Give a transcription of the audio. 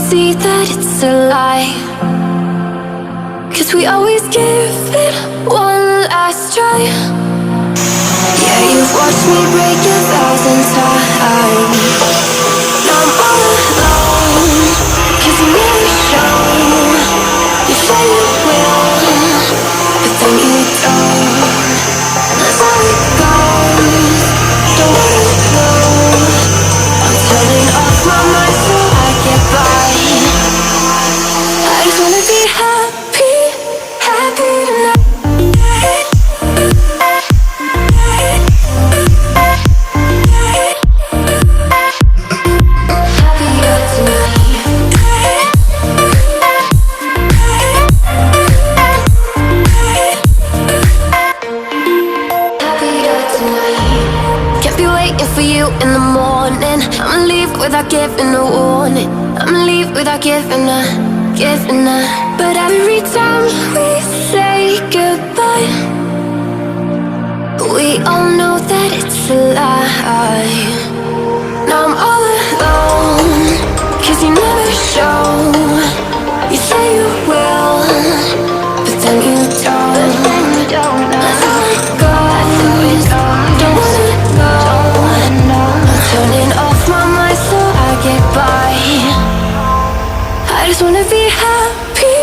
see that it's a lie, 'cause we always give it one last try. Yeah, you've watched me break 1,000 times. Now I'm all alone, 'cause you never show. You say you will, but then you don't. That's how it goes. Don't wanna know. I'm turning off my mind so I get by. I just wanna be happy, happy tonight. In the morning, I'ma leave without giving a warning. I'ma leave without giving a. But every time we say goodbye, we all know that it's a lie. Now I'm all alone, 'cause you never show. You say you will, but then you don't. That's how it goes. Don't wanna know. Turning off my mind so I get by. I just wanna be happy.